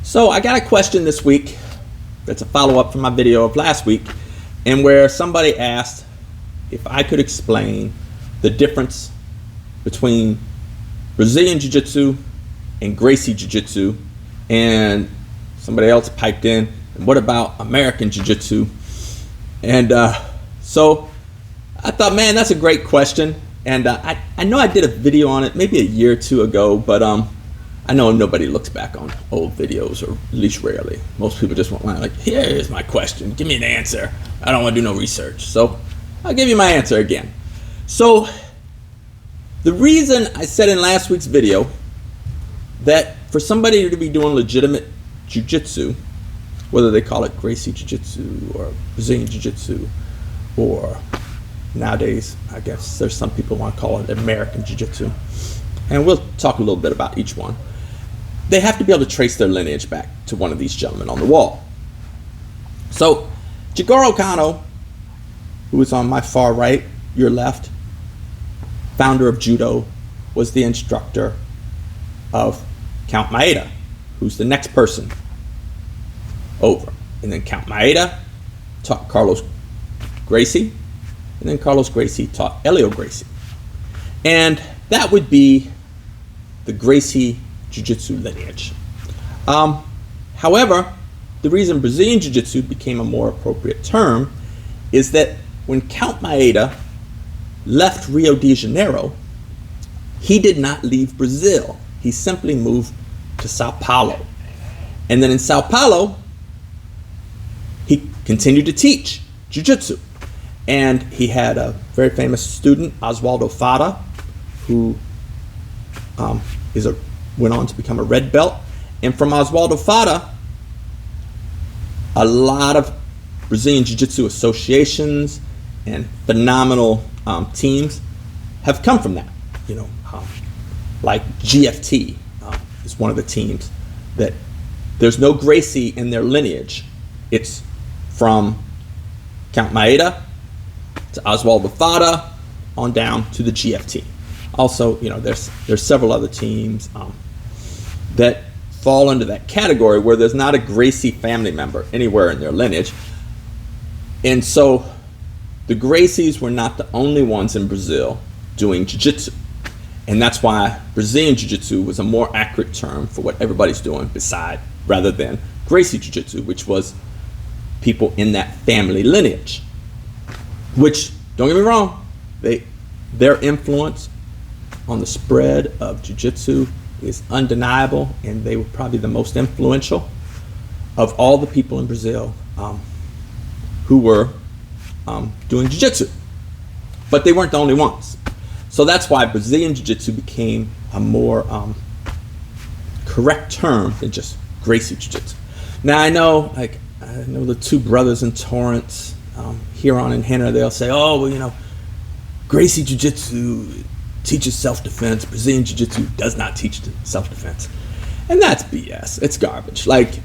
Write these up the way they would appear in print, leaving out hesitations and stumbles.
So I got a question this week that's a follow-up from my video of last week, and where somebody asked if I could explain the difference between Brazilian Jiu Jitsu and Gracie Jiu Jitsu, and somebody else piped in, and what about American Jiu Jitsu? And so I thought, man, that's a great question. And I know I did a video on it maybe a year or two ago, but I know nobody looks back on old videos, or at least rarely. Most people just want like, here's my question, give me an answer. I don't want to do no research. So I'll give you my answer again. So the reason I said in last week's video that for somebody to be doing legitimate jiu-jitsu, whether they call it Gracie Jiu-Jitsu or Brazilian Jiu-Jitsu, or nowadays, I guess there's some people want to call it American Jiu-Jitsu, and we'll talk a little bit about each one. They have to be able to trace their lineage back to one of these gentlemen on the wall. So Jigoro Kano, who is on my far right, your left, founder of judo, was the instructor of Count Maeda, who's the next person over. And then Count Maeda taught Carlos Gracie, and then Carlos Gracie taught Helio Gracie. And that would be the Gracie Jiu-Jitsu lineage. However, the reason Brazilian Jiu-Jitsu became a more appropriate term is that when Count Maeda left Rio de Janeiro, he did not leave Brazil. He simply moved to Sao Paulo. And then in Sao Paulo, he continued to teach Jiu-Jitsu. And he had a very famous student, Oswaldo Fada, who went on to become a red belt. And from Oswaldo Fada, a lot of Brazilian Jiu-Jitsu associations and phenomenal teams have come from that. You know, like GFT is one of the teams that there's no Gracie in their lineage. It's from Count Maeda to Oswaldo Fada on down to the GFT. Also, you know, there's several other teams that fall into that category where there's not a Gracie family member anywhere in their lineage. And so the Gracies were not the only ones in Brazil doing jiu-jitsu. And that's why Brazilian Jiu-Jitsu was a more accurate term for what everybody's doing rather than Gracie Jiu-Jitsu, which was people in that family lineage. Which, don't get me wrong, their influence on the spread of Jiu-Jitsu is undeniable, and they were probably the most influential of all the people in Brazil who were doing Jiu-Jitsu. But they weren't the only ones. So that's why Brazilian Jiu-Jitsu became a more correct term than just Gracie Jiu-Jitsu. Now I know the two brothers in Torrance, Huron and Henner, they'll say, oh, well, you know, Gracie Jiu-Jitsu teaches self-defense. Brazilian Jiu-Jitsu does not teach self-defense. And that's BS. It's garbage. Like,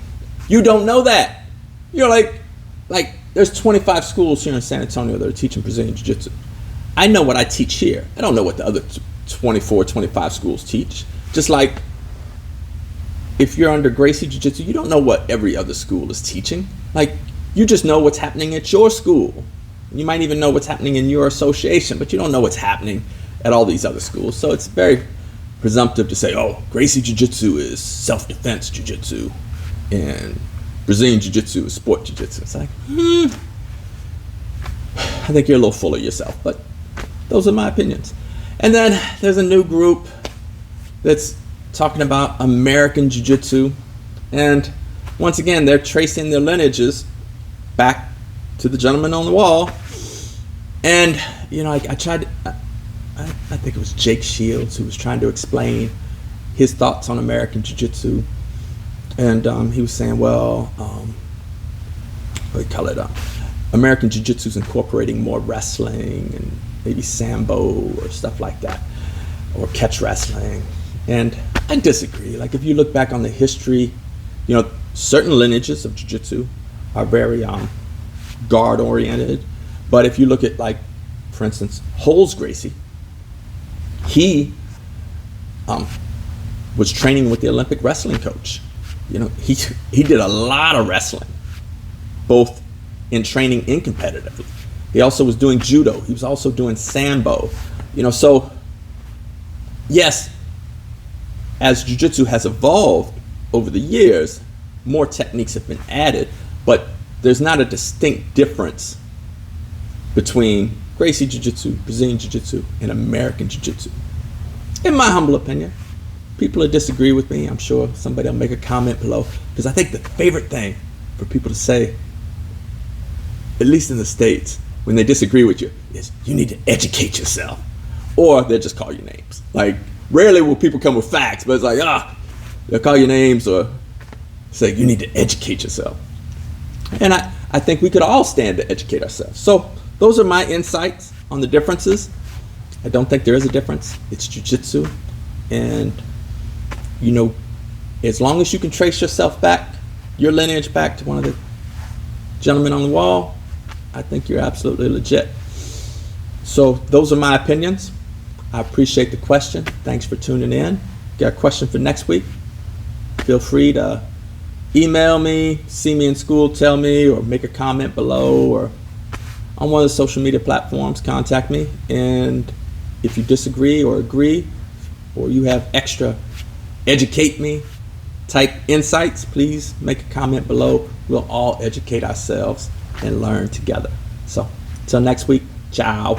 you don't know that. You're like there's 25 schools here in San Antonio that are teaching Brazilian Jiu-Jitsu. I know what I teach here. I don't know what the other 24, 25 schools teach. Just like if you're under Gracie Jiu-Jitsu, you don't know what every other school is teaching. Like, you just know what's happening at your school. You might even know what's happening in your association, but you don't know what's happening at all these other schools. So it's very presumptive to say, oh, Gracie Jiu-Jitsu is self-defense Jiu-Jitsu and Brazilian Jiu-Jitsu is sport Jiu-Jitsu. It's like, I think you're a little full of yourself, but those are my opinions. And then there's a new group that's talking about American Jiu-Jitsu, and once again, they're tracing their lineages back to the gentleman on the wall. And, you know, I tried, I think it was Jake Shields who was trying to explain his thoughts on American Jiu-Jitsu. And he was saying, well, what do you call it? American Jiu-Jitsu is incorporating more wrestling and maybe Sambo or stuff like that, or catch wrestling. And I disagree. Like, if you look back on the history, you know, certain lineages of Jiu-Jitsu are very guard-oriented. But if you look at, like, for instance, Holz Gracie, he was training with the Olympic wrestling coach he did a lot of wrestling, both in training and competitively. He also was doing judo. He was also doing sambo. So yes, as jiu-jitsu has evolved over the years, more techniques have been added, but there's not a distinct difference between Gracie Jiu-Jitsu, Brazilian Jiu-Jitsu, and American Jiu-Jitsu. In my humble opinion, people will disagree with me. I'm sure somebody will make a comment below, because I think the favorite thing for people to say, at least in the States, when they disagree with you, is you need to educate yourself, or they'll just call you names. Like, rarely will people come with facts, but it's like, they'll call you names or say you need to educate yourself. And I think we could all stand to educate ourselves. So those are my insights on the differences. I don't think there is a difference. It's jiu-jitsu. And, as long as you can trace yourself back, your lineage back to one of the gentlemen on the wall, I think you're absolutely legit. So those are my opinions. I appreciate the question. Thanks for tuning in. Got a question for next week? Feel free to email me, see me in school, tell me, or make a comment below, or on one of the social media platforms, contact me. And if you disagree or agree, or you have extra educate me type insights, please make a comment below. We'll all educate ourselves and learn together. So until next week, ciao.